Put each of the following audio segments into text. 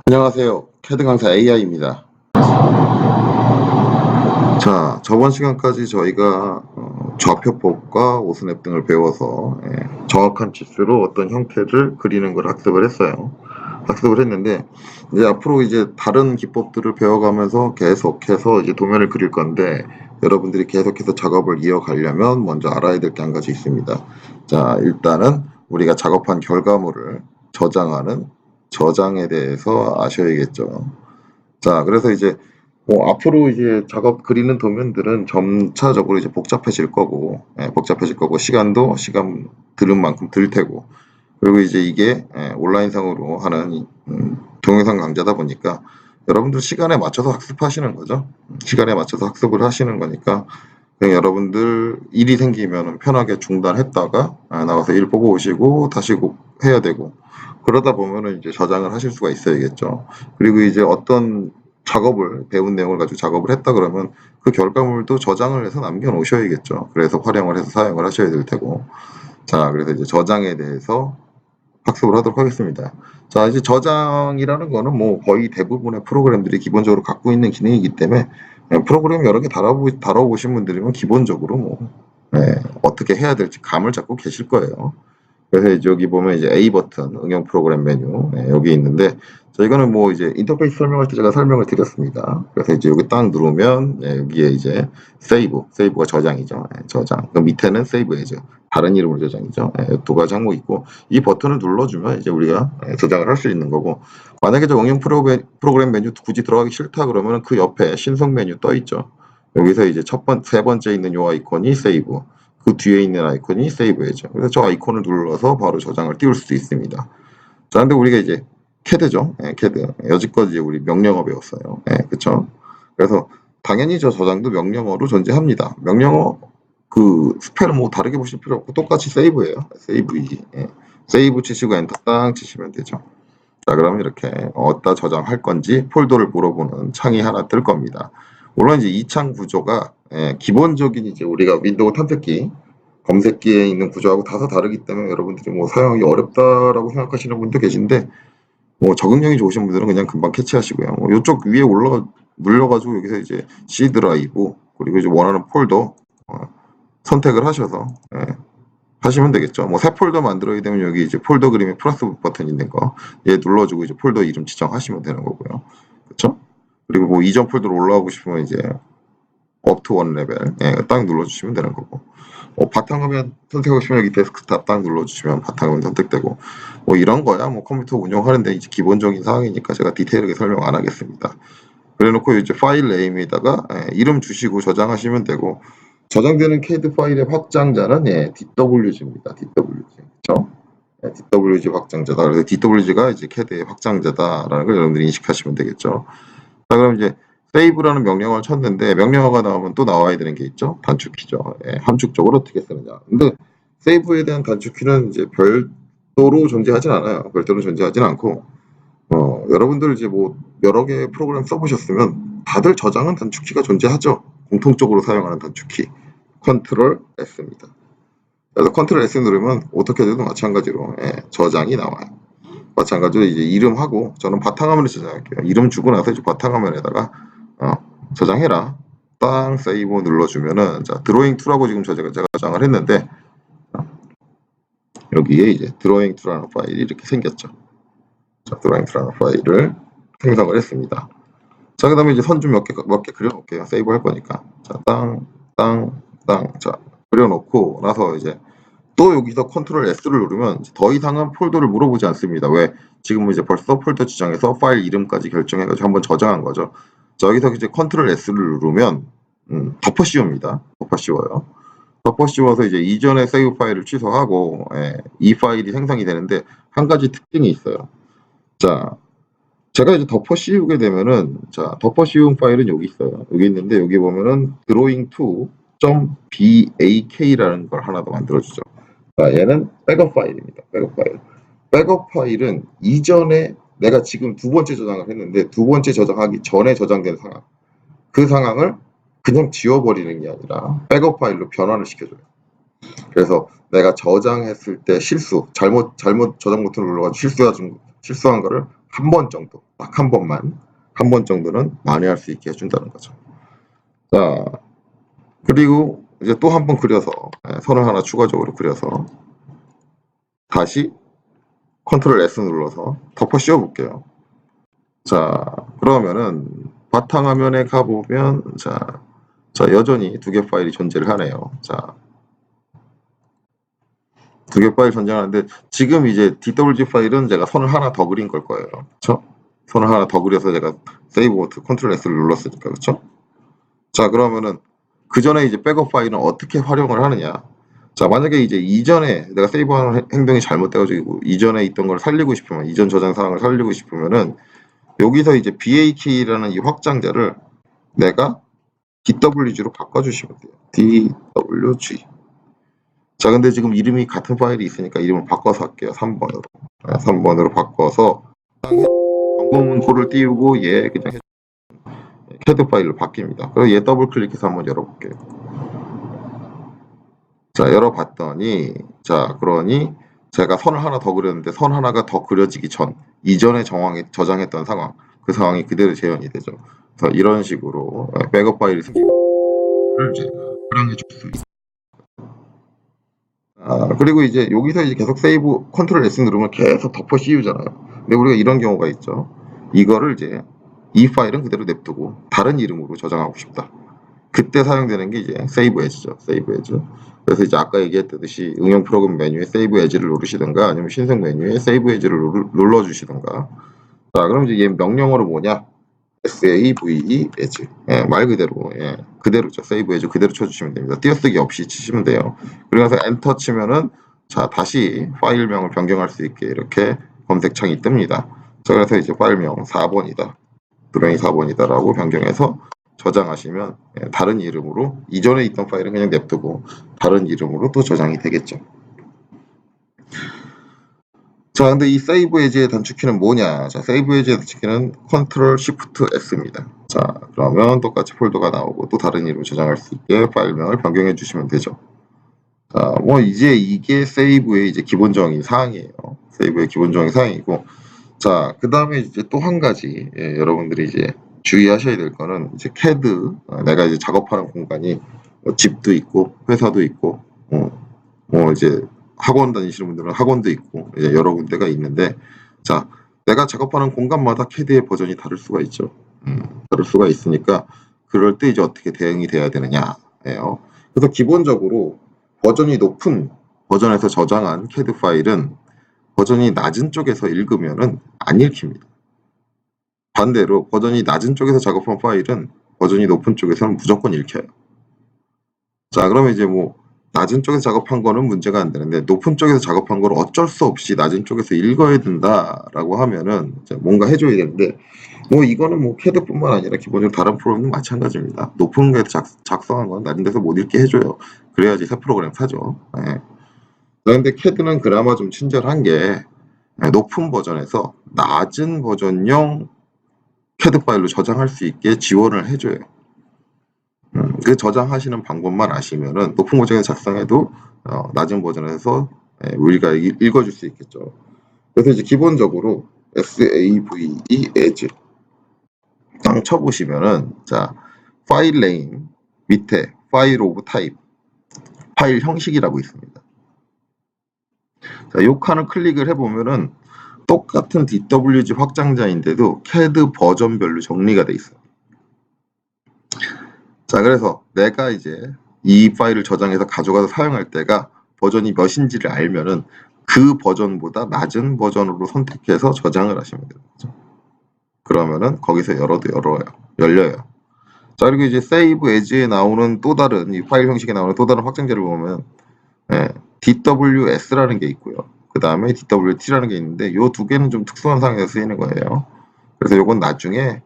안녕하세요. 캐드 강사 AI입니다. 자, 저번 시간까지 저희가 좌표법과 오스냅 등을 배워서 정확한 치수로 어떤 형태를 그리는 걸 학습을 했어요. 학습을 했는데 이제 앞으로 이제 다른 기법들을 배워가면서 계속해서 이제 도면을 그릴 건데 여러분들이 계속해서 작업을 이어가려면 먼저 알아야 될 게 한 가지 있습니다. 자, 일단은 우리가 작업한 결과물을 저장하는 저장에 대해서 아셔야겠죠. 자, 그래서 이제 앞으로 이제 작업 그리는 도면들은 점차적으로 이제 복잡해질 거고, 복잡해질 거고, 시간 들은 만큼 들 테고, 그리고 이제 이게 온라인상으로 하는 동영상 강좌다 보니까 여러분들 시간에 맞춰서 학습하시는 거죠. 시간에 맞춰서 학습을 하시는 거니까 그냥 여러분들 일이 생기면 편하게 중단했다가 나가서 일 보고 오시고 다시 해야 되고 그러다 보면은 이제 저장을 하실 수가 있어야겠죠. 그리고 이제 어떤 작업을 배운 내용을 가지고 작업을 했다 그러면 그 결과물도 저장을 해서 남겨 놓으셔야겠죠. 그래서 활용을 해서 사용을 하셔야 될 테고. 자, 그래서 이제 저장에 대해서 학습을 하도록 하겠습니다. 자, 이제 저장이라는 거는 뭐 거의 대부분의 프로그램들이 기본적으로 갖고 있는 기능이기 때문에 프로그램 여러 개 다뤄보신 분들이면 기본적으로 뭐 어떻게 해야 될지 감을 잡고 계실 거예요. 그래서 이제 여기 보면 이제 A 버튼 응용 프로그램 메뉴 여기 있는데 저희가는 뭐 이제 인터페이스 설명할 때 제가 설명을 드렸습니다. 그래서 이제 여기 딱 누르면 여기에 이제 세이브가 저장이죠. 저장. 그 밑에는 세이브 에즈 다른 이름으로 저장이죠. 두 가지 항목이 있고 이 버튼을 눌러주면 이제 우리가 저장을 할 수 있는 거고 만약에 저 응용 프로그램 메뉴 굳이 들어가기 싫다 그러면 그 옆에 신속 메뉴 떠 있죠. 여기서 이제 세 번째 있는 요 아이콘이 세이브. 그 뒤에 있는 아이콘이 세이브해죠. 그래서 저 아이콘을 눌러서 바로 저장을 띄울 수도 있습니다. 자, 근데 우리가 이제 캐드죠. 캐드. 여지껏 이제 우리 명령어 배웠어요. 그쵸? 그래서 당연히 저 저장도 명령어로 존재합니다. 명령어 그 스펠은 뭐 다르게 보실 필요 없고 똑같이 세이브예요. 세이브이지. 세이브 치시고 엔터 땅 치시면 되죠. 자, 그러면 이렇게 어디다 저장할 건지 폴더를 물어보는 창이 하나 뜰 겁니다. 물론 이제 이 창 구조가 기본적인 이제 우리가 윈도우 탐색기 검색기에 있는 구조하고 다소 다르기 때문에 여러분들이 뭐 사용하기 어렵다라고 생각하시는 분도 계신데 뭐 적응력이 좋으신 분들은 그냥 금방 캐치하시고요. 뭐 이쪽 위에 눌러가지고 여기서 이제 C 드라이브 그리고 이제 원하는 폴더 선택을 하셔서 하시면 되겠죠. 뭐 새 폴더 만들어야 되면 여기 이제 폴더 그림에 플러스 버튼 있는 거 얘 눌러주고 이제 폴더 이름 지정하시면 되는 거고요. 그렇죠? 그리고 뭐 이전 폴더로 올라가고 싶으면 이제 up to 1 레벨 딱 눌러주시면 되는 거고 바탕화면 선택하고 싶으면 여기 데스크탑 딱 눌러주시면 바탕화면 선택되고 뭐 이런 거야 뭐 컴퓨터 운영하는데 이제 기본적인 사항이니까 제가 디테일하게 설명 안 하겠습니다. 그래놓고 이제 파일 네임에다가 이름 주시고 저장하시면 되고 저장되는 CAD 파일의 확장자는 DWG입니다. DWG. 그렇죠? DWG 확장자다. 그래서 DWG가 이제 CAD의 확장자다라는 걸 여러분들이 인식하시면 되겠죠. 자, 그럼 이제 세이브라는 명령어를 쳤는데 명령어가 나오면 또 나와야 되는 게 있죠. 단축키죠. 함축적으로 어떻게 쓰느냐. 근데 세이브에 대한 단축키는 이제 별도로 존재하진 않아요. 별도로 존재하진 않고 여러분들 이제 뭐 여러 개의 프로그램 써보셨으면 다들 저장은 단축키가 존재하죠. 공통적으로 사용하는 단축키. 컨트롤 S입니다. 그래서 컨트롤 S 누르면 어떻게든 마찬가지로 저장이 나와요. 마찬가지로 이제 이름하고 저는 바탕화면을 저장할게요. 이름 주고 나서 이제 바탕화면에다가 저장해라. 땅 세이브 눌러주면은 자 드로잉 2라고 지금 제가 저장을 했는데 여기에 이제 드로잉 2라는 파일이 이렇게 생겼죠. 자 드로잉 2라는 파일을 생성을 했습니다. 자 그다음에 이제 선 좀 몇 개 그려놓을게요. 세이브 할 거니까. 자 자 그려놓고 나서 이제 또 여기서 컨트롤 S를 누르면 더 이상은 폴더를 물어보지 않습니다. 왜? 지금은 이제 벌써 폴더 지정해서 파일 이름까지 결정해가지고 한번 저장한 거죠. 자, 여기서 이제 컨트롤 S를 누르면 덮어 씌웁니다. 덮어 씌워요. 덮어 씌워서 이제 이전의 세이브 파일을 취소하고 이 파일이 생성이 되는데 한 가지 특징이 있어요. 자, 제가 이제 덮어 씌우게 되면은 자 덮어 씌운 파일은 여기 있어요. 여기 있는데 여기 보면은 drawing2.bak라는 걸 하나 더 만들어주죠. 자, 얘는 백업 파일입니다. 백업 파일. 백업 파일은 이전에 내가 지금 두 번째 저장을 했는데 두 번째 저장하기 전에 저장된 상황. 그 상황을 그냥 지워버리는 게 아니라 백업 파일로 변환을 시켜줘요. 그래서 내가 저장했을 때 잘못 저장 버튼을 눌러가지고 실수한 거를 한 번 정도, 딱 한 번만, 한 번 정도는 만회할 수 있게 해준다는 거죠. 자, 그리고 이제 또 한 번 그려서, 선을 하나 추가적으로 그려서 다시 컨트롤 S 눌러서 덮어 씌워 볼게요. 자, 그러면은 바탕화면에 가보면, 자, 여전히 두 개 파일이 존재를 하네요. 자, 두 개 파일 존재하는데, 지금 이제 DWG 파일은 제가 선을 하나 더 그린 걸 거예요. 그쵸? 선을 하나 더 그려서 제가 세이브 버튼 컨트롤 S를 눌렀으니까, 그쵸? 자, 그러면은 그 전에 이제 백업 파일은 어떻게 활용을 하느냐? 자, 만약에 이제 이전에 내가 세이브하는 행동이 잘못돼가지고 이전에 있던 걸 살리고 싶으면, 이전 저장 사항을 살리고 싶으면은 여기서 이제 BAK라는 이 확장자를 내가 DWG로 바꿔주시면 돼요. DWG. 자, 근데 지금 이름이 같은 파일이 있으니까 이름을 바꿔서 할게요. 3번으로. 3번으로 바꿔서 점검문구를 띄우고 얘 그냥 캐드 파일로 바뀝니다. 그래서 얘 더블 클릭해서 한번 열어볼게요. 자, 열어봤더니, 자, 그러니 제가 선을 하나 더 그렸는데 선 하나가 더 그려지기 전 이전에 저장했던 상황, 그 상황이 그대로 재현이 되죠. 그래서 이런 식으로 백업 파일이 생기고 이제 활용해 줄 수 있어요. 그리고 이제 여기서 이제 계속 세이브 컨트롤 S 누르면 계속 덮어 씌우잖아요. 근데 우리가 이런 경우가 있죠. 이거를 이제 이 파일은 그대로 냅두고 다른 이름으로 저장하고 싶다. 그때 사용되는 게 이제 세이브 에즈죠. 세이브 에즈. 그래서 이제 아까 얘기했듯이 응용 프로그램 메뉴에 세이브 에즈를 누르시든가 아니면 신생 메뉴에 세이브 에즈를 눌러주시든가. 자, 그럼 이제 얘 명령어로 뭐냐? SAVE 에즈. 예, 말 그대로, 예, 그대로죠. 세이브 에즈 그대로 쳐주시면 됩니다. 띄어쓰기 없이 치시면 돼요. 그러면서 엔터 치면은 자, 다시 파일명을 변경할 수 있게 이렇게 검색창이 뜹니다. 자, 그래서 이제 파일명 4번이다. 불량이 4번이다라고 변경해서 저장하시면 다른 이름으로 이전에 있던 파일은 그냥 냅두고 다른 이름으로 또 저장이 되겠죠. 자, 근데 이 세이브 에즈의 단축키는 뭐냐? 자, 세이브 에즈의 단축키는 컨트롤 시프트 S입니다. 자, 그러면 똑같이 폴더가 나오고 또 다른 이름으로 저장할 수 있게 파일명을 변경해 주시면 되죠. 자, 뭐 이제 이게 세이브의 이제 기본적인 사항이에요. 세이브의 기본적인 사항이고, 자, 그 다음에 이제 또 한 가지 여러분들이 이제 주의하셔야 될 거는 이제 CAD 내가 이제 작업하는 공간이 집도 있고 회사도 있고 뭐 이제 학원 다니시는 분들은 학원도 있고 이제 여러 군데가 있는데, 자, 내가 작업하는 공간마다 CAD의 버전이 다를 수가 있죠. 다를 수가 있으니까 그럴 때 이제 어떻게 대응이 돼야 되느냐예요. 그래서 기본적으로 버전이 높은 버전에서 저장한 CAD 파일은 버전이 낮은 쪽에서 읽으면은 안 읽힙니다. 반대로 버전이 낮은 쪽에서 작업한 파일은 버전이 높은 쪽에서는 무조건 읽혀요. 자, 그러면 이제 뭐 낮은 쪽에서 작업한 거는 문제가 안 되는데 높은 쪽에서 작업한 걸 어쩔 수 없이 낮은 쪽에서 읽어야 된다라고 하면은 뭔가 해줘야 되는데, 뭐 이거는 뭐 CAD뿐만 아니라 기본적으로 다른 프로그램도 마찬가지입니다. 높은 데서 작성한 건 낮은 데서 못 읽게 해줘요. 그래야지 새 프로그램 사죠. 네. 그런데 CAD는 그나마 좀 친절한 게 높은 버전에서 낮은 버전용 CAD 파일로 저장할 수 있게 지원을 해줘요. 그 저장하시는 방법만 아시면은 높은 버전에 작성해도 낮은 버전에서 우리가 읽어줄 수 있겠죠. 그래서 이제 기본적으로 SAVE as 딱 쳐보시면은 자, 파일 네임 밑에 파일 오브 타입 파일 형식이라고 있습니다. 자, 요 칸을 클릭을 해보면은 똑같은 DWG 확장자인데도 CAD 버전별로 정리가 돼 있어요. 자, 그래서 내가 이제 이 파일을 저장해서 가져가서 사용할 때가 버전이 몇인지를 알면은 그 버전보다 낮은 버전으로 선택해서 저장을 하시면 되는 거죠. 그러면은 거기서 열려요. 자, 그리고 이제 Save As에 나오는 또 다른 이 파일 형식에 나오는 또 다른 확장자를 보면 DWS라는 게 있고요. 그 다음에 DWT라는 게 있는데 이 두 개는 좀 특수한 상황에서 쓰이는 거예요. 그래서 이건 나중에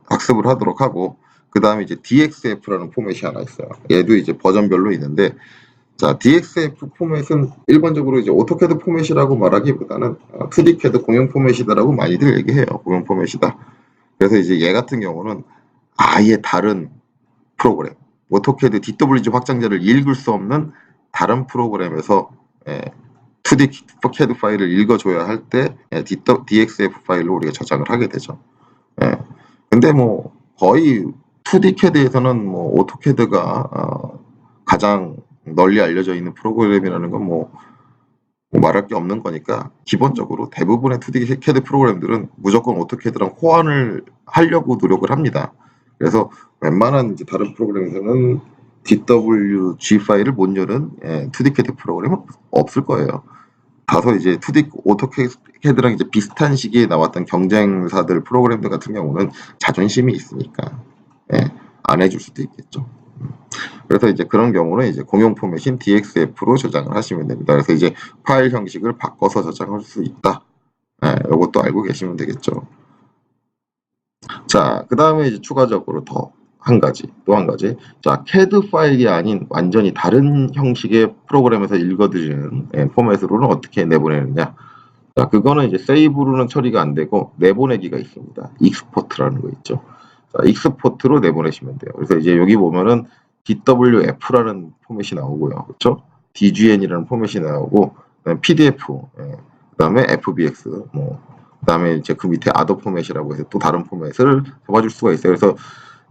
학습을 하도록 하고, 그 다음에 이제 DXF라는 포맷이 하나 있어요. 얘도 이제 버전별로 있는데, 자, DXF 포맷은 일반적으로 이제 오토캐드 포맷이라고 말하기보다는 2D 캐드 공용 포맷이다라고 많이들 얘기해요. 공용 포맷이다. 그래서 이제 얘 같은 경우는 아예 다른 프로그램, 오토캐드 DWG 확장자를 읽을 수 없는 다른 프로그램에서 2D CAD 파일을 읽어줘야 할 때 DXF 파일로 우리가 저장을 하게 되죠. 예. 근데 뭐 거의 2D CAD에서는 뭐 오토캐드가 가장 널리 알려져 있는 프로그램이라는 건 뭐 말할 게 없는 거니까 기본적으로 대부분의 2D CAD 프로그램들은 무조건 오토캐드랑 호환을 하려고 노력을 합니다. 그래서 웬만한 이제 다른 프로그램에서는 DWG 파일을 못 여는 2D CAD 프로그램은 없을 거예요. 다소 이제 2D 오토캐드랑 이제 비슷한 시기에 나왔던 경쟁사들 프로그램들 같은 경우는 자존심이 있으니까 안 해줄 수도 있겠죠. 그래서 이제 그런 경우는 이제 공용 포맷인 DXF로 저장을 하시면 됩니다. 그래서 이제 파일 형식을 바꿔서 저장할 수 있다. 이것도 알고 계시면 되겠죠. 자, 그 다음에 이제 추가적으로 또 한 가지. 자, CAD 파일이 아닌 완전히 다른 형식의 프로그램에서 읽어드리는 포맷으로는 어떻게 내보내느냐. 자, 그거는 이제 세이브로는 처리가 안 되고 내보내기가 있습니다. 익스포트라는 거 있죠. 자, 익스포트로 내보내시면 돼요. 그래서 이제 여기 보면은 DWF라는 포맷이 나오고요. 그렇죠? DGN이라는 포맷이 나오고 그다음에 PDF, 그다음에 FBX, 그다음에 이제 그 밑에 아더 포맷이라고 해서 또 다른 포맷을 잡아줄 수가 있어요. 그래서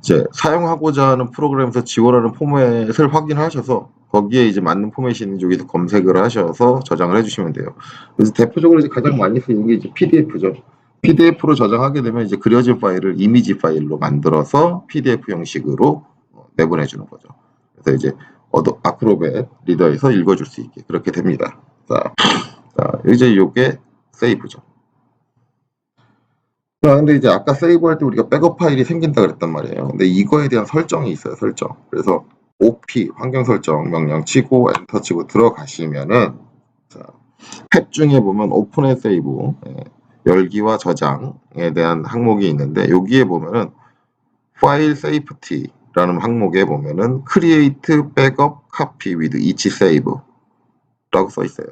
이제 사용하고자 하는 프로그램에서 지원하는 포맷을 확인하셔서 거기에 이제 맞는 포맷이 있는지 여기서 검색을 하셔서 저장을 해주시면 돼요. 그래서 대표적으로 이제 가장 많이 쓰이는 게 이제 PDF죠. PDF로 저장하게 되면 이제 그려진 파일을 이미지 파일로 만들어서 PDF 형식으로 내보내주는 거죠. 그래서 이제 아크로벳 리더에서 읽어줄 수 있게 그렇게 됩니다. 자, 이제 이게 세이브죠. 근데 이제 아까 세이브할 때 우리가 백업 파일이 생긴다 그랬단 말이에요. 근데 이거에 대한 설정이 있어요. 설정. 그래서 OP 환경 설정 명령 치고 엔터 치고 들어가시면은 자, 탭 중에 보면 오픈 앤 세이브 열기와 저장에 대한 항목이 있는데 여기에 보면은 파일 세이프티라는 항목에 보면은 create backup copy with each save 라고 써 있어요.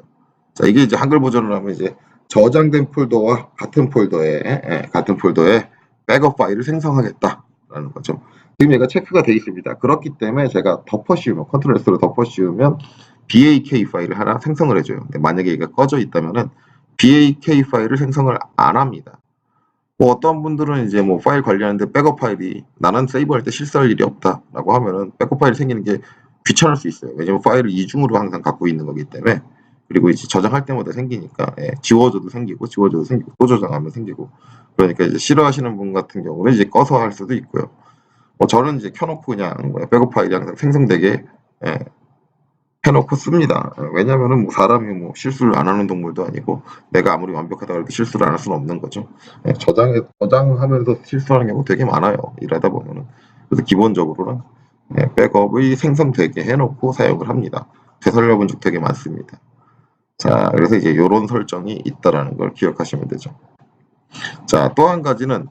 자, 이게 이제 한글 버전으로 하면 이제 저장된 폴더와 같은 폴더에 백업 파일을 생성하겠다라는 거죠. 지금 얘가 체크가 되어 있습니다. 그렇기 때문에 제가 덮어씌우면 컨트롤 S로 덮어씌우면 BAK 파일을 하나 생성을 해줘요. 근데 만약에 얘가 꺼져 있다면은 BAK 파일을 생성을 안 합니다. 뭐 어떤 분들은 이제 뭐 파일 관리하는데 백업 파일이 나는 세이브할 때 실수할 일이 없다라고 하면은 백업 파일이 생기는 게 귀찮을 수 있어요. 왜냐면 파일을 이중으로 항상 갖고 있는 거기 때문에. 그리고 이제 저장할 때마다 생기니까 지워져도 생기고 또 저장하면 생기고 그러니까 이제 싫어하시는 분 같은 경우는 이제 꺼서 할 수도 있고요. 저는 이제 켜놓고 그냥 백업 파일이 항상 생성되게 해놓고 씁니다. 왜냐면은 뭐 사람이 뭐 실수를 안 하는 동물도 아니고 내가 아무리 완벽하다고 해도 실수를 안 할 수는 없는 거죠. 저장하면서 실수하는 경우 되게 많아요. 일하다 보면은. 그래서 기본적으로는 백업이 생성되게 해놓고 사용을 합니다. 되살려 본 적 되게 많습니다. 자, 그래서 이제 이런 설정이 있다라는 걸 기억하시면 되죠. 자, 또 한 가지는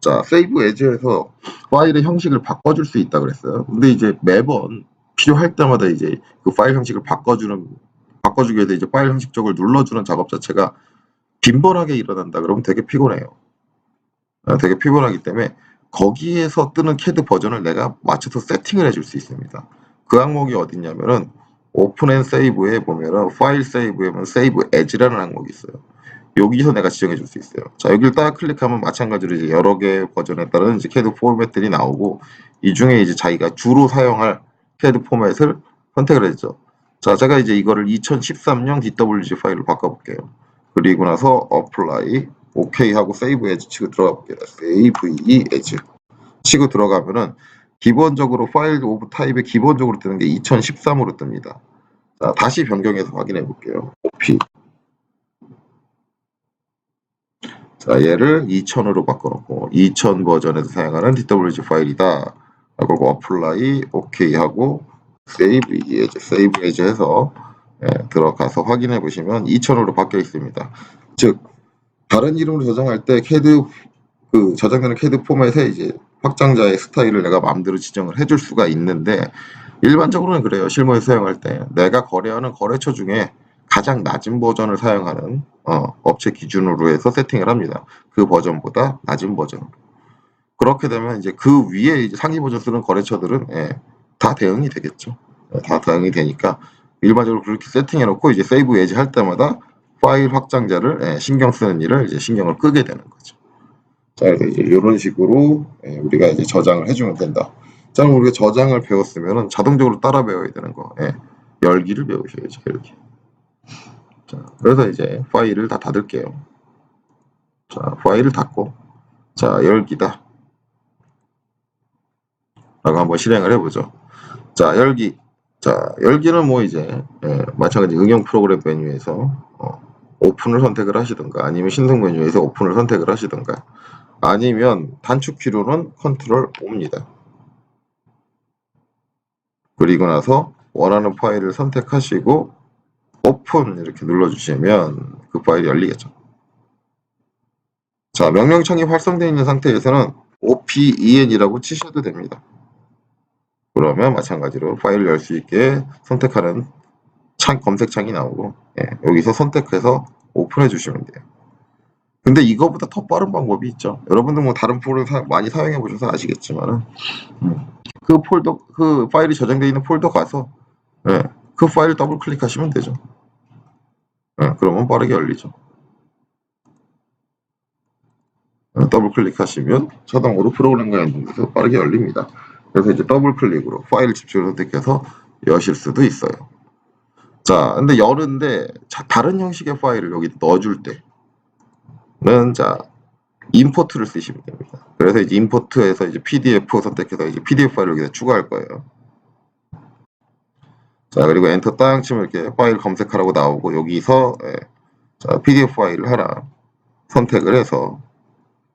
자, 세이브 에즈에서 파일의 형식을 바꿔줄 수 있다 그랬어요. 근데 이제 매번 필요할 때마다 이제 그 파일 형식을 바꿔주기 위해서 이제 파일 형식 쪽을 눌러주는 작업 자체가 빈번하게 일어난다 그러면 되게 피곤해요. 되게 피곤하기 때문에 거기에서 뜨는 CAD 버전을 내가 맞춰서 세팅을 해줄 수 있습니다. 그 항목이 어딨냐면은 오픈 앤 세이브에 보면은 파일 세이브에 보면 세이브 에즈라는 항목이 있어요. 여기서 내가 지정해 줄 수 있어요. 자, 여기를 딱 클릭하면 마찬가지로 이제 여러 개의 버전에 따른 이제 CAD 포맷들이 나오고 이 중에 이제 자기가 주로 사용할 CAD 포맷을 선택을 해주죠. 자, 제가 이제 이거를 2013년 DWG 파일로 바꿔볼게요. 그리고 나서 apply, OK 하고 save as 치고 들어가 볼게요. save as 치고 들어가면은 기본적으로 파일 오브 타입에 기본적으로 뜨는 게 2013으로 뜹니다. 자, 다시 변경해서 확인해 볼게요. OP. 자, 얘를 2000으로 바꿔놓고 2000 버전에서 사용하는 DWG 파일이다. 그리고 apply, OK 하고 save as 해서 들어가서 확인해 보시면 2000으로 바뀌어 있습니다. 즉 다른 이름으로 저장할 때 CAD 저장되는 CAD 포맷에 이제 확장자의 스타일을 내가 마음대로 지정을 해줄 수가 있는데 일반적으로는 그래요. 실무에 사용할 때 내가 거래하는 거래처 중에 가장 낮은 버전을 사용하는 업체 기준으로 해서 세팅을 합니다. 그 버전보다 낮은 버전. 그렇게 되면 이제 그 위에 이제 상위 버전 쓰는 거래처들은 다 대응이 되겠죠. 다 대응이 되니까 일반적으로 그렇게 세팅해 놓고 이제 세이브 에지 할 때마다 파일 확장자를 신경 쓰는 일을 이제 신경을 끄게 되는 거죠. 자, 그래서 이제 이런 식으로 우리가 이제 저장을 해주면 된다. 자, 그럼 우리가 저장을 배웠으면 자동적으로 따라 배워야 되는 거. 열기를 배우셔야죠, 이렇게. 자, 그래서 이제 파일을 다 닫을게요. 자, 파일을 닫고, 자, 열기다. 라고 한번 실행을 해보죠. 자, 열기. 자, 열기는 뭐 이제, 마찬가지 응용 프로그램 메뉴에서, 오픈을 선택을 하시든가, 아니면 신속 메뉴에서 오픈을 선택을 하시든가, 아니면 단축 키로는 컨트롤 O입니다. 그리고 나서 원하는 파일을 선택하시고 오픈 이렇게 눌러주시면 그 파일이 열리겠죠. 자, 명령창이 활성되어 있는 상태에서는 open이라고 치셔도 됩니다. 그러면 마찬가지로 파일을 열 수 있게 선택하는 검색창이 나오고 여기서 선택해서 오픈해 주시면 돼요. 근데 이거보다 더 빠른 방법이 있죠. 여러분들 뭐 다른 프로그램 많이 사용해 보셔서 아시겠지만은 그 파일이 저장되어 있는 폴더 가서 그 파일 더블 클릭하시면 되죠. 그러면 빠르게 열리죠. 더블 클릭하시면 자동으로 프로그램과 연동돼서 빠르게 열립니다. 그래서 이제 더블 클릭으로 파일 집중을 선택해서 여실 수도 있어요. 자, 근데 여는데 다른 형식의 파일을 여기 넣어줄 때는 자 임포트를 쓰시면 됩니다. 그래서 이제 임포트에서 이제 PDF 선택해서 이제 PDF 파일을 여기다 추가할 거예요. 자, 그리고 엔터 땅 치면 이렇게 파일 검색하라고 나오고 여기서 자, PDF 파일을 하나 선택을 해서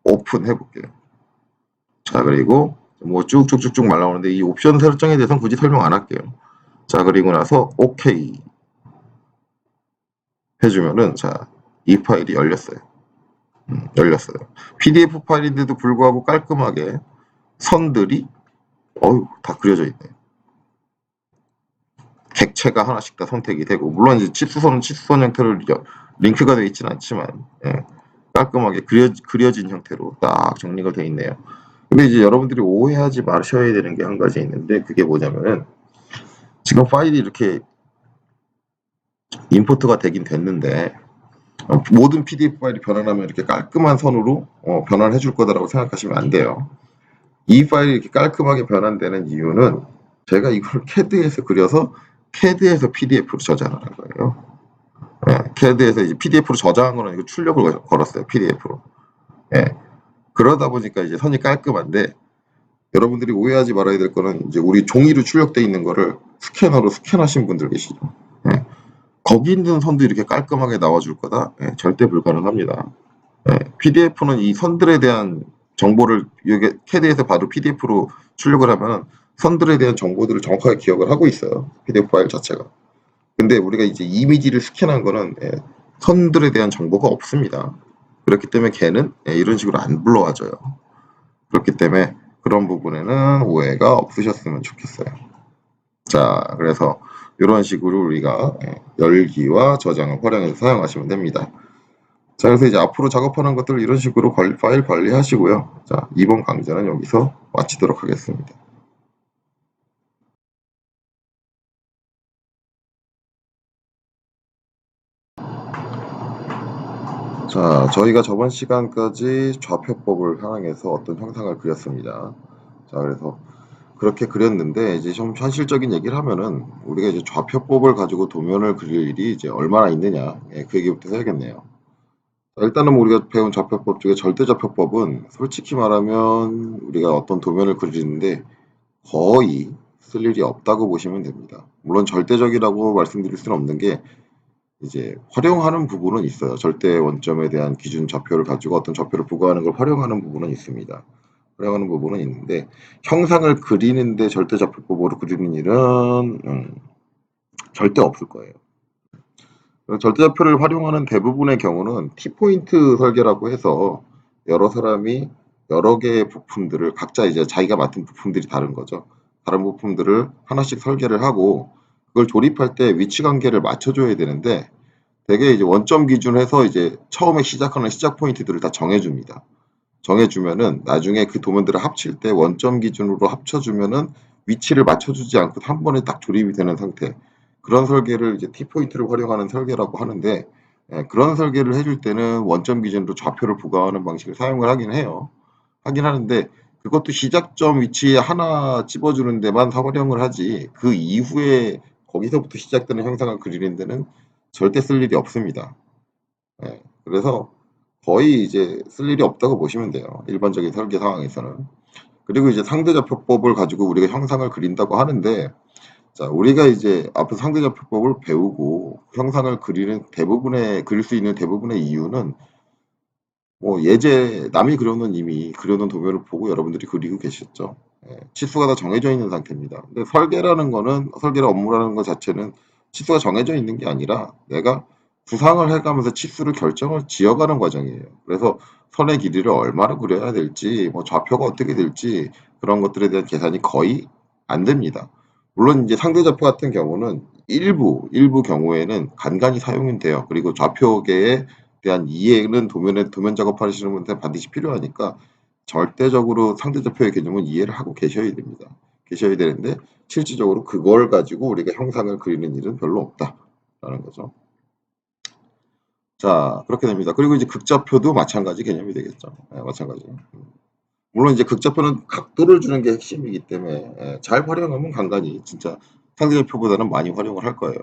오픈해 볼게요. 자, 그리고 뭐 쭉쭉쭉쭉 말라오는데 이 옵션 설정에 대해서는 굳이 설명 안 할게요. 자, 그리고 나서 OK 해주면은 자, 이 파일이 열렸어요. 열렸어요. PDF 파일인데도 불구하고 깔끔하게 선들이 다 그려져 있네요. 객체가 하나씩 다 선택이 되고 물론 이제 치수선은 치수선 형태로 링크가 되어 있지는 않지만 깔끔하게 그려진 형태로 딱 정리가 되어 있네요. 근데 이제 여러분들이 오해하지 마셔야 되는 게 한 가지 있는데 그게 뭐냐면은 지금 파일이 이렇게 임포트가 되긴 됐는데 모든 PDF 파일이 변환하면 이렇게 깔끔한 선으로 변환해 줄 거다라고 생각하시면 안 돼요. 이 파일이 이렇게 깔끔하게 변환되는 이유는 제가 이걸 CAD에서 그려서 CAD에서 PDF로 저장을 한 거예요. CAD에서 이제 PDF로 저장한 거는 이거 출력을 걸었어요. PDF로. 그러다 보니까 이제 선이 깔끔한데 여러분들이 오해하지 말아야 될 거는 이제 우리 종이로 출력되어 있는 거를 스캐너로 스캔하신 분들 계시죠. 거기 있는 선도 이렇게 깔끔하게 나와줄 거다? 절대 불가능합니다. PDF는 이 선들에 대한 정보를 여기 CAD에서 바로 PDF로 출력을 하면 선들에 대한 정보들을 정확하게 기억을 하고 있어요. PDF 파일 자체가. 근데 우리가 이제 이미지를 스캔한 거는 선들에 대한 정보가 없습니다. 그렇기 때문에 걔는 이런 식으로 안 불러와줘요. 그렇기 때문에 그런 부분에는 오해가 없으셨으면 좋겠어요. 자, 그래서 이런 식으로 우리가 열기와 저장을 활용해서 사용하시면 됩니다. 자, 그래서 이제 앞으로 작업하는 것들 이런 식으로 파일 관리하시고요. 자, 이번 강좌는 여기서 마치도록 하겠습니다. 자, 저희가 저번 시간까지 좌표법을 활용해서 어떤 형상을 그렸습니다. 자, 그래서 그렇게 그렸는데 이제 좀 현실적인 얘기를 하면은 우리가 이제 좌표법을 가지고 도면을 그릴 일이 이제 얼마나 있느냐, 그 얘기부터 해야겠네요. 자, 일단은 뭐 우리가 배운 좌표법 중에 절대좌표법은 솔직히 말하면 우리가 어떤 도면을 그리는데 거의 쓸 일이 없다고 보시면 됩니다. 물론 절대적이라고 말씀드릴 수는 없는 게 이제 활용하는 부분은 있어요. 절대 원점에 대한 기준 좌표를 가지고 어떤 좌표를 부과하는 걸 활용하는 부분은 있습니다. 활용하는 부분은 있는데 형상을 그리는데 절대좌표법으로 그리는 일은 절대 없을 거예요. 절대좌표를 활용하는 대부분의 경우는 T포인트 설계라고 해서 여러 사람이 여러 개의 부품들을 각자 이제 자기가 맡은 부품들이 다른 거죠. 다른 부품들을 하나씩 설계를 하고 그걸 조립할 때 위치 관계를 맞춰줘야 되는데 되게 이제 원점 기준해서 이제 처음에 시작하는 시작 포인트들을 다 정해줍니다. 정해주면은 나중에 그 도면들을 합칠 때 원점 기준으로 합쳐주면은 위치를 맞춰주지 않고 한 번에 딱 조립이 되는 상태. 그런 설계를 이제 T포인트를 활용하는 설계라고 하는데, 그런 설계를 해줄 때는 원점 기준으로 좌표를 부과하는 방식을 사용을 하긴 해요. 하긴 하는데 그것도 시작점 위치에 하나 찝어주는 데만 활용을 하지, 그 이후에 거기서부터 시작되는 형상을 그리는 데는 절대 쓸 일이 없습니다. 그래서 거의 이제 쓸 일이 없다고 보시면 돼요. 일반적인 설계 상황에서는. 그리고 이제 상대좌표법을 가지고 우리가 형상을 그린다고 하는데, 자, 우리가 이제 앞에 상대좌표법을 배우고 형상을 그릴 수 있는 대부분의 이유는 뭐 예제 남이 그려놓은 이미 그려놓은 도면을 보고 여러분들이 그리고 계셨죠. 치수가 다 정해져 있는 상태입니다. 근데 설계라 업무라는 것 자체는 치수가 정해져 있는 게 아니라 내가 구상을 해가면서 치수를 결정을 지어가는 과정이에요. 그래서 선의 길이를 얼마나 그려야 될지, 뭐 좌표가 어떻게 될지 그런 것들에 대한 계산이 거의 안 됩니다. 물론 이제 상대좌표 같은 경우는 일부 경우에는 간간히 사용은 돼요. 그리고 좌표계에 대한 이해는 도면 작업하시는 분한테 반드시 필요하니까 절대적으로 상대좌표의 개념은 이해를 하고 계셔야 됩니다. 계셔야 되는데 실질적으로 그걸 가지고 우리가 형상을 그리는 일은 별로 없다라는 거죠. 자, 그렇게 됩니다. 그리고 이제 극좌표도 마찬가지 개념이 되겠죠. 마찬가지. 물론 이제 극좌표는 각도를 주는 게 핵심이기 때문에 잘 활용하면 간간히 진짜 상대좌표보다는 많이 활용을 할 거예요.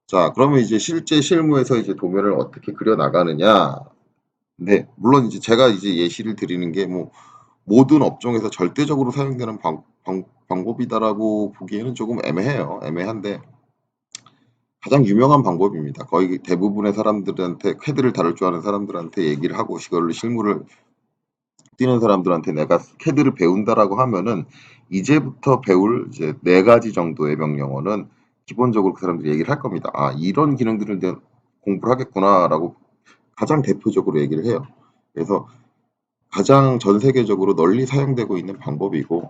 자, 그러면 이제 실제 실무에서 이제 도면을 어떻게 그려 나가느냐. 네, 물론 이제 제가 이제 예시를 드리는 게 뭐 모든 업종에서 절대적으로 사용되는 방법이다라고 보기에는 조금 애매한데 가장 유명한 방법입니다. 거의 대부분의 사람들한테 캐드를 다룰 줄 아는 사람들한테 얘기를 하고 이걸로 실무를 뛰는 사람들한테 내가 캐드를 배운다라고 하면은 이제부터 배울 이제 4가지 정도의 명령어는 기본적으로 그 사람들이 얘기를 할 겁니다. 아, 이런 기능들을 공부를 하겠구나라고 가장 대표적으로 얘기를 해요. 그래서 가장 전 세계적으로 널리 사용되고 있는 방법이고,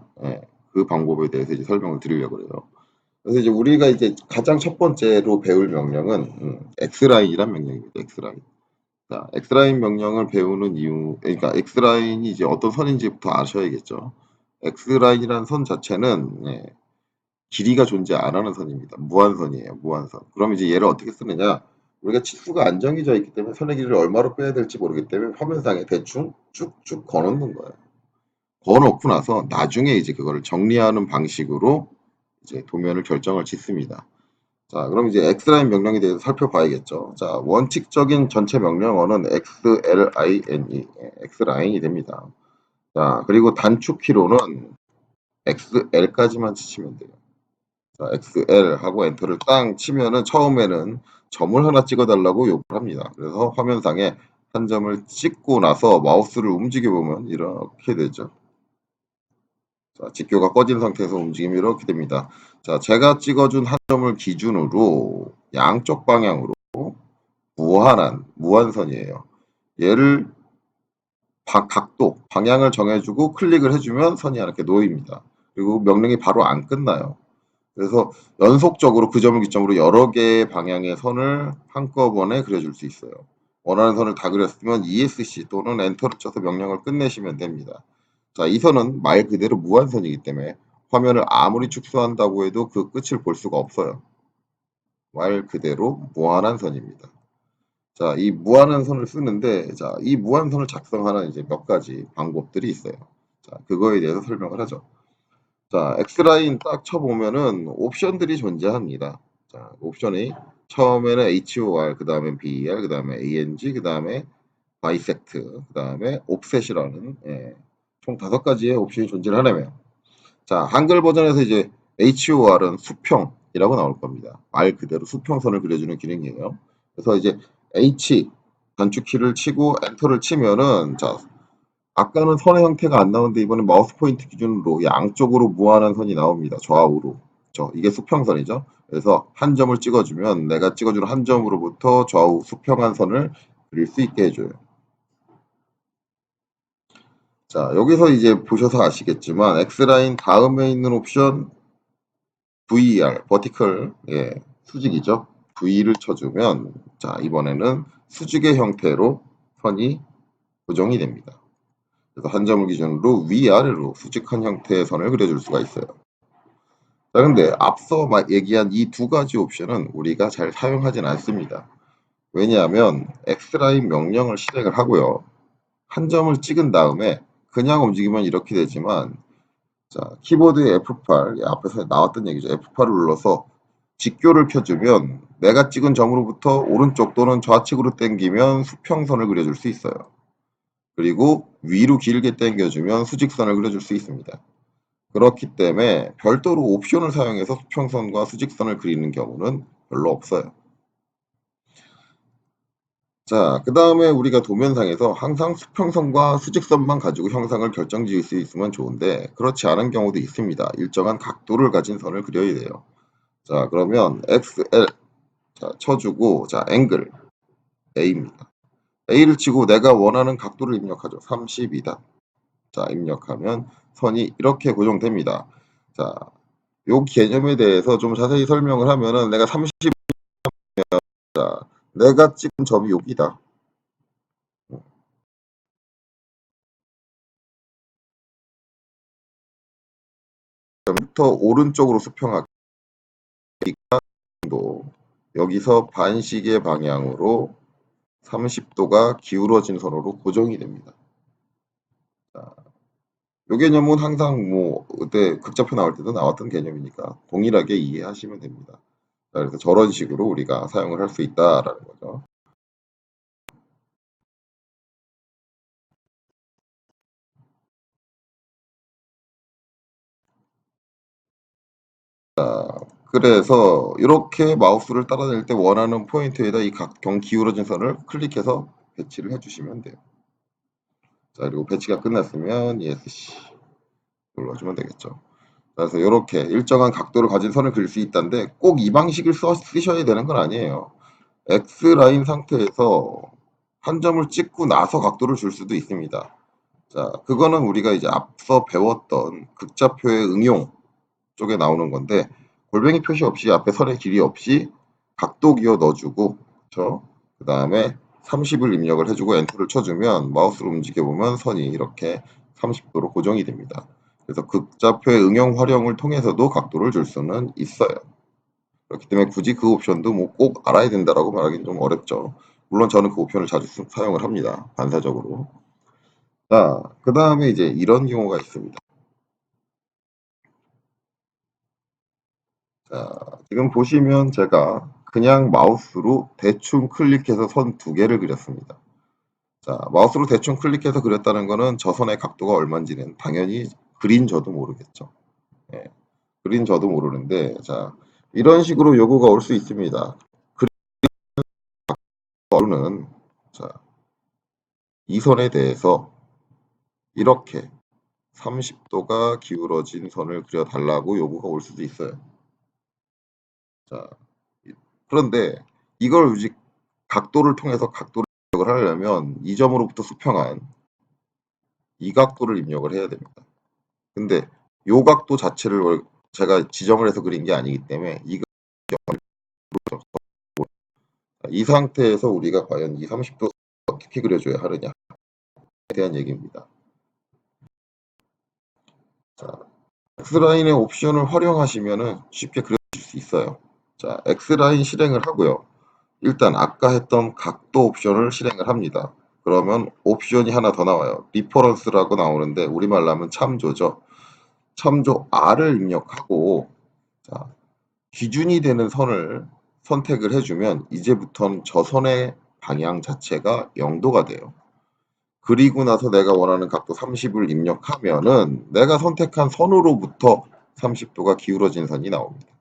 그 방법에 대해서 이제 설명을 드리려고 해요. 그래서 이제 우리가 이제 가장 첫 번째로 배울 명령은 X라인이란 명령입니다. X라인. 자, X라인 명령을 배우는 이유, 그러니까 X라인이 이제 어떤 선인지부터 아셔야겠죠. X라인이라는 선 자체는 길이가 존재 안 하는 선입니다. 무한선이에요. 무한선. 그럼 이제 얘를 어떻게 쓰느냐? 우리가 치수가 안 정해져 있기 때문에 선의 길이를 얼마로 빼야 될지 모르기 때문에 화면상에 대충 쭉쭉 거놓는 거예요. 거놓고 나서 나중에 이제 그거를 정리하는 방식으로 이제 도면을 결정을 짓습니다. 자, 그럼 이제 X라인 명령에 대해서 살펴봐야겠죠. 자, 원칙적인 전체 명령어는 XLINE, X라인이 됩니다. 자, 그리고 단축키로는 XL까지만 치시면 돼요. 자, XL 하고 엔터를 땅 치면은 처음에는 점을 하나 찍어달라고 요구를 합니다. 그래서 화면상에 한 점을 찍고 나서 마우스를 움직여보면 이렇게 되죠. 자, 직교가 꺼진 상태에서 움직이면 이렇게 됩니다. 자, 제가 찍어준 한 점을 기준으로 양쪽 방향으로 무한선이에요. 얘를 각도, 방향을 정해주고 클릭을 해주면 선이 이렇게 놓입니다. 그리고 명령이 바로 안 끝나요. 그래서 연속적으로 그 점을 기점으로 여러 개의 방향의 선을 한꺼번에 그려줄 수 있어요. 원하는 선을 다 그렸으면 ESC 또는 엔터를 쳐서 명령을 끝내시면 됩니다. 자, 이 선은 말 그대로 무한선이기 때문에 화면을 아무리 축소한다고 해도 그 끝을 볼 수가 없어요. 말 그대로 무한한 선입니다. 자, 이 무한한 선을 쓰는데, 자, 이 무한선을 작성하는 이제 몇 가지 방법들이 있어요. 자, 그거에 대해서 설명을 하죠. 자, X라인 딱 쳐보면은 옵션들이 존재합니다. 자, 옵션이 처음에는 HOR, 그 다음에 BER, 그 다음에 ANG, 그 다음에 바이섹트, 그 다음에 옵셋이라는 총 5가지의 옵션이 존재를 하네요. 자, 한글 버전에서 이제 HOR은 수평이라고 나올 겁니다. 말 그대로 수평선을 그려주는 기능이에요. 그래서 이제 H 단축키를 치고 엔터를 치면은 자, 아까는 선의 형태가 안 나오는데 이번엔 마우스 포인트 기준으로 양쪽으로 무한한 선이 나옵니다. 좌우로. 이게 수평선이죠. 그래서 한 점을 찍어주면 내가 찍어준 한 점으로부터 좌우 수평한 선을 그릴 수 있게 해줘요. 자, 여기서 이제 보셔서 아시겠지만 X라인 다음에 있는 옵션 VER, 버티컬, 수직이죠. V를 쳐주면 자, 이번에는 수직의 형태로 선이 고정이 됩니다. 그래서 한 점을 기준으로 위아래로 수직한 형태의 선을 그려줄 수가 있어요. 자, 근데 앞서 얘기한 이 두 가지 옵션은 우리가 잘 사용하진 않습니다. 왜냐하면 X라인 명령을 실행을 하고요. 한 점을 찍은 다음에 그냥 움직이면 이렇게 되지만, 자, 키보드의 F8, 앞에서 나왔던 얘기죠. F8을 눌러서 직교를 켜주면 내가 찍은 점으로부터 오른쪽 또는 좌측으로 당기면 수평선을 그려줄 수 있어요. 그리고 위로 길게 당겨주면 수직선을 그려줄 수 있습니다. 그렇기 때문에 별도로 옵션을 사용해서 수평선과 수직선을 그리는 경우는 별로 없어요. 자, 그 다음에 우리가 도면상에서 항상 수평선과 수직선만 가지고 형상을 결정지을 수 있으면 좋은데 그렇지 않은 경우도 있습니다. 일정한 각도를 가진 선을 그려야 돼요. 자, 그러면 XL 자, 쳐주고 자, 앵글 A입니다. A를 치고 내가 원하는 각도를 입력하죠. 30이다. 자, 입력하면 선이 이렇게 고정됩니다. 자, 요 개념에 대해서 좀 자세히 설명을 하면은 내가 30, 자, 내가 찍은 점이 여기다. 부터 오른쪽으로 수평하기 정도. 여기서 반시계 방향으로 30도가 기울어진 선으로 고정이 됩니다. 자, 요 개념은 항상 그때 극좌표 나올 때도 나왔던 개념이니까 동일하게 이해하시면 됩니다. 자, 그래서 저런 식으로 우리가 사용을 할 수 있다라는 거죠. 그래서 이렇게 마우스를 따라낼 때 원하는 포인트에다 이 각경 기울어진 선을 클릭해서 배치를 해주시면 돼요. 자, 그리고 배치가 끝났으면 ESC 눌러주면 되겠죠. 그래서 이렇게 일정한 각도를 가진 선을 그릴 수 있다는데 꼭 이 방식을 쓰셔야 되는 건 아니에요. X라인 상태에서 한 점을 찍고 나서 각도를 줄 수도 있습니다. 자, 그거는 우리가 이제 앞서 배웠던 극좌표의 응용 쪽에 나오는 건데 골뱅이 표시 없이 앞에 선의 길이 없이 각도 기어 넣어주고 그 다음에 30을 입력을 해주고 엔터를 쳐주면 마우스로 움직여보면 선이 이렇게 30도로 고정이 됩니다. 그래서 극좌표의 응용 활용을 통해서도 각도를 줄 수는 있어요. 그렇기 때문에 굳이 그 옵션도 꼭 알아야 된다라고 말하기는 좀 어렵죠. 물론 저는 그 옵션을 자주 사용을 합니다. 반사적으로. 자, 그 다음에 이제 이런 경우가 있습니다. 자, 지금 보시면 제가 그냥 마우스로 대충 클릭해서 선 두 개를 그렸습니다. 자, 마우스로 대충 클릭해서 그렸다는 거는 저 선의 각도가 얼마인지는 당연히 그린 저도 모르겠죠. 예, 그린 저도 모르는데, 자, 이런 식으로 요구가 올 수 있습니다. 그리는 자, 이 선에 대해서 이렇게 30도가 기울어진 선을 그려달라고 요구가 올 수도 있어요. 자, 그런데 이걸 각도를 통해서 각도를 입력을 하려면 이 점으로부터 수평한 이 각도를 입력을 해야 됩니다. 근데 요 각도 자체를 제가 지정을 해서 그린 게 아니기 때문에 이 상태에서 우리가 과연 이 30도 어떻게 그려줘야 하느냐에 대한 얘기입니다. 자, X라인의 옵션을 활용하시면 쉽게 그려줄 수 있어요. 자, X라인 실행을 하고요. 일단 아까 했던 각도 옵션을 실행을 합니다. 그러면 옵션이 하나 더 나와요. 리퍼런스라고 나오는데 우리말로 하면 참조죠. 참조 R을 입력하고 자, 기준이 되는 선을 선택을 해주면 이제부터는 저 선의 방향 자체가 0도가 돼요. 그리고 나서 내가 원하는 각도 30을 입력하면은 내가 선택한 선으로부터 30도가 기울어진 선이 나옵니다.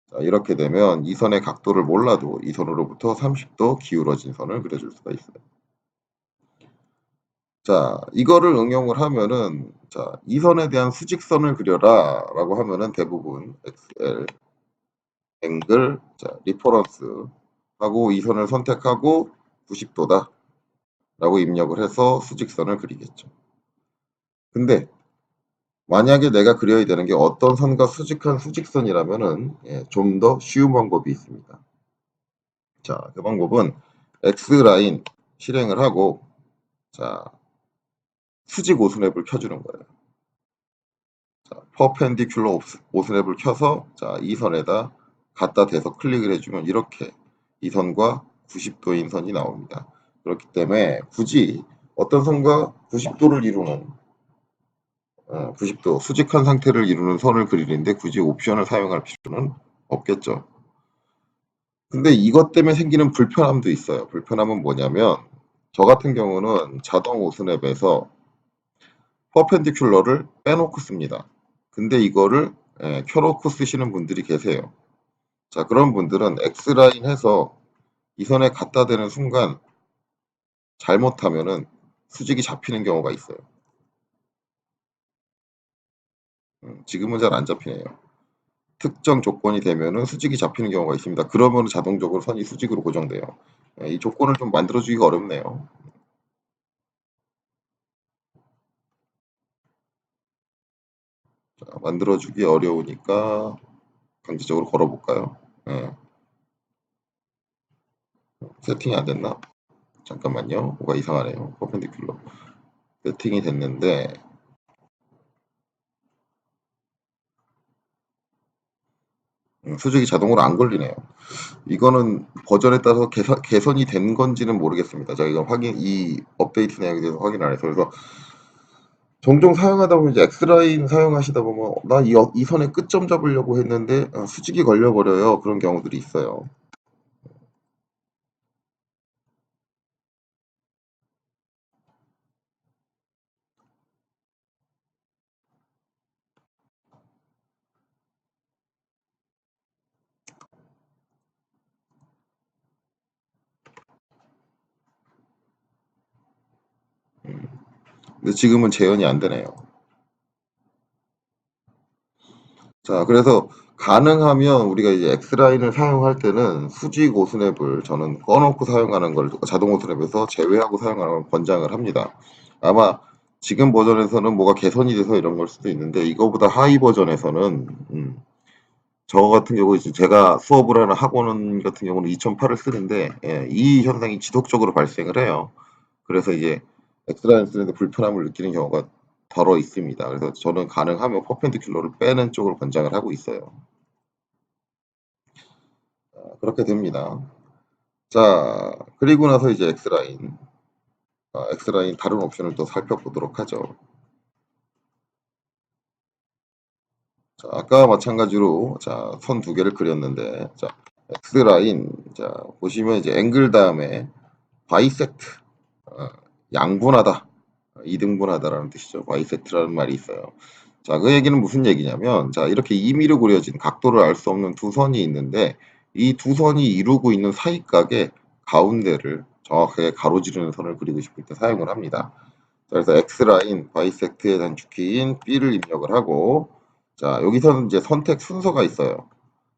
자, 이렇게 되면 이 선의 각도를 몰라도 이 선으로부터 30도 기울어진 선을 그려줄 수가 있어요. 자, 이거를 응용을 하면은 자, 이 선에 대한 수직선을 그려라 라고 하면은 대부분 XL 앵글 자, 리퍼런스 하고 이 선을 선택하고 90도다 라고 입력을 해서 수직선을 그리겠죠. 근데 만약에 내가 그려야 되는 게 어떤 선과 수직한 수직선이라면은 좀 더 쉬운 방법이 있습니다. 자, 그 방법은 X라인 실행을 하고 자, 수직 오순 앱을 켜주는 거예요. 자, 퍼펜디큘러 오스냅을 켜서 자, 이 선에다 갖다 대서 클릭을 해주면 이렇게 이 선과 90도인 선이 나옵니다. 그렇기 때문에 굳이 어떤 선과 90도를 이루는 90도 수직한 상태를 이루는 선을 그리는데 굳이 옵션을 사용할 필요는 없겠죠. 근데 이것 때문에 생기는 불편함도 있어요. 불편함은 뭐냐면 저 같은 경우는 자동 오스냅에서 퍼펜디큘러를 빼놓고 씁니다. 근데 이거를 켜놓고 쓰시는 분들이 계세요. 자, 그런 분들은 X라인 해서 이 선에 갖다 대는 순간 잘못하면은 수직이 잡히는 경우가 있어요. 지금은 잘 안 잡히네요. 특정 조건이 되면은 수직이 잡히는 경우가 있습니다. 그러면 자동적으로 선이 수직으로 고정돼요. 이 조건을 좀 만들어주기가 어렵네요. 자, 만들어주기 어려우니까 강제적으로 걸어볼까요? 예, 세팅이 안 됐나? 잠깐만요. 뭐가 이상하네요. 퍼펜디큘러. 세팅이 됐는데 수직이 자동으로 안 걸리네요. 이거는 버전에 따라서 개선이 된 건지는 모르겠습니다. 제가 이거 이 업데이트 내용에 대해서 확인 안 해서. 그래서 종종 사용하다 보면 이제 X라인 사용하시다 보면 나 이 선의 끝점 잡으려고 했는데 수직이 걸려버려요. 그런 경우들이 있어요. 근데 지금은 재현이 안 되네요. 자, 그래서 가능하면 우리가 이제 X라인을 사용할 때는 수직 오스냅을 저는 꺼놓고 사용하는 걸 자동 오스냅에서 제외하고 사용하는 걸 권장을 합니다. 아마 지금 버전에서는 뭐가 개선이 돼서 이런 걸 수도 있는데 이거보다 하위 버전에서는 저 같은 경우 이제 제가 수업을 하는 학원 같은 경우는 2008을 쓰는데 이 현상이 지속적으로 발생을 해요. 그래서 이제 엑스라인 쓰는데 불편함을 느끼는 경우가 덜어 있습니다. 그래서 저는 가능하면 퍼펜디큘러를 빼는 쪽을 권장을 하고 있어요. 그렇게 됩니다. 자, 그리고 나서 이제 엑스라인 다른 옵션을 또 살펴보도록 하죠. 자, 아까 마찬가지로 자, 선 두 개를 그렸는데 자, X라인 자, 보시면 이제 앵글 다음에 바이섹트 양분하다, 이등분하다라는 뜻이죠. 바이섹트라는 말이 있어요. 자, 그 얘기는 무슨 얘기냐면, 자, 이렇게 임의로 그려진 각도를 알 수 없는 두 선이 있는데, 이 두 선이 이루고 있는 사이각의 가운데를 정확하게 가로지르는 선을 그리고 싶을 때 사용을 합니다. 자, 그래서 X라인, 바이섹트의 단축키인 B를 입력을 하고, 자, 여기서는 이제 선택 순서가 있어요.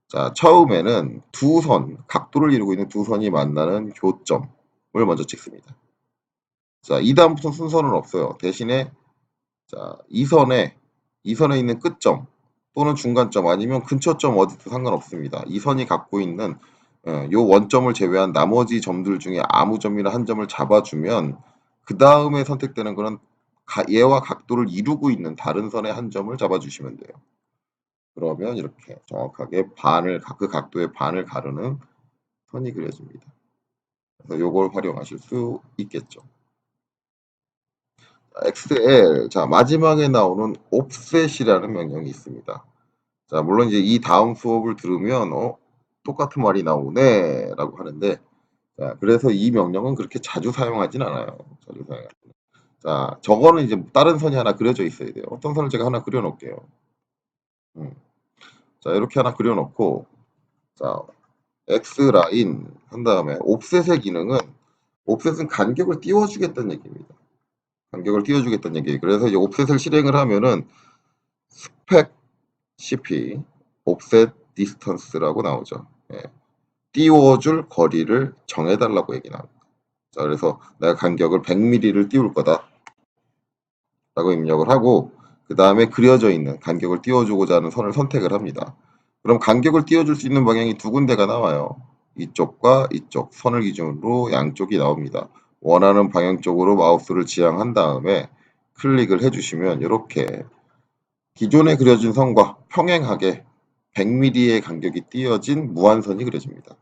자, 처음에는 두 선, 각도를 이루고 있는 두 선이 만나는 교점을 먼저 찍습니다. 자, 이 다음부터 순서는 없어요. 대신에 자, 이 선에 있는 끝점 또는 중간점 아니면 근처점 어디도 상관없습니다. 이 선이 갖고 있는 요 원점을 제외한 나머지 점들 중에 아무 점이나 한 점을 잡아주면 그 다음에 선택되는 거는 얘와 각도를 이루고 있는 다른 선의 한 점을 잡아주시면 돼요. 그러면 이렇게 정확하게 그 각도의 반을 가르는 선이 그려집니다. 그래서 요걸 활용하실 수 있겠죠. XL 자 마지막에 나오는 옵셋이라는 명령이 있습니다. 자 물론 이제 이 다음 수업을 들으면 똑같은 말이 나오네 라고 하는데 자 그래서 이 명령은 그렇게 자주 사용하진 않아요. 자주 사용. 자 저거는 이제 다른 선이 하나 그려져 있어야 돼요. 어떤 선을 제가 하나 그려 놓을게요. 자 이렇게 하나 그려 놓고 자 X라인 한 다음에 옵셋의 기능은 옵셋은 간격을 띄워주겠다는 얘기입니다. 간격을 띄워주겠다는 얘기예요. 그래서 이제 옵셋을 실행을 하면은 스펙 CP, offset distance라고 나오죠. 예. 띄워줄 거리를 정해달라고 얘기 나옵니다. 자, 그래서 내가 간격을 100mm를 띄울 거다. 라고 입력을 하고, 그 다음에 그려져 있는 간격을 띄워주고자 하는 선을 선택을 합니다. 그럼 간격을 띄워줄 수 있는 방향이 두 군데가 나와요. 이쪽과 이쪽, 선을 기준으로 양쪽이 나옵니다. 원하는 방향 쪽으로 마우스를 지향한 다음에 클릭을 해주시면 이렇게 기존에 그려진 선과 평행하게 100mm의 간격이 띄어진 무한선이 그려집니다.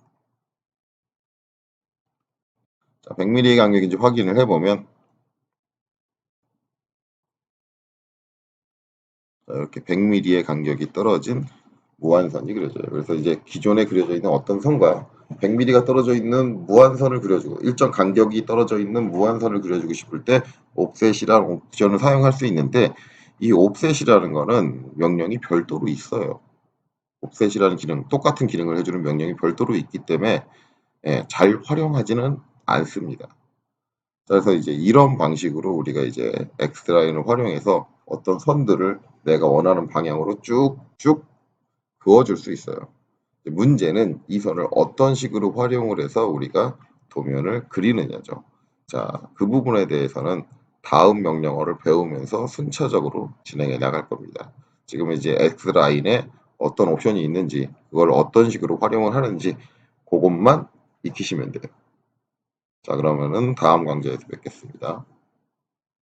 자, 100mm의 간격인지 확인을 해보면 자, 이렇게 100mm의 간격이 떨어진 무한선이 그려져요. 그래서 이제 기존에 그려져 있는 어떤 선과 100mm가 떨어져 있는 무한선을 그려주고 일정 간격이 떨어져 있는 무한선을 그려주고 싶을 때 옵셋이라는 옵션을 사용할 수 있는데 이 옵셋이라는 거는 명령이 별도로 있어요. 옵셋이라는 기능, 똑같은 기능을 해주는 명령이 별도로 있기 때문에 잘 활용하지는 않습니다. 그래서 이제 이런 방식으로 우리가 이제 X라인을 활용해서 어떤 선들을 내가 원하는 방향으로 쭉쭉 그어줄 수 있어요. 문제는 이 선을 어떤 식으로 활용을 해서 우리가 도면을 그리느냐죠. 자, 그 부분에 대해서는 다음 명령어를 배우면서 순차적으로 진행해 나갈 겁니다. 지금 이제 X라인에 어떤 옵션이 있는지, 그걸 어떤 식으로 활용을 하는지 그것만 익히시면 돼요. 자, 그러면은 다음 강좌에서 뵙겠습니다.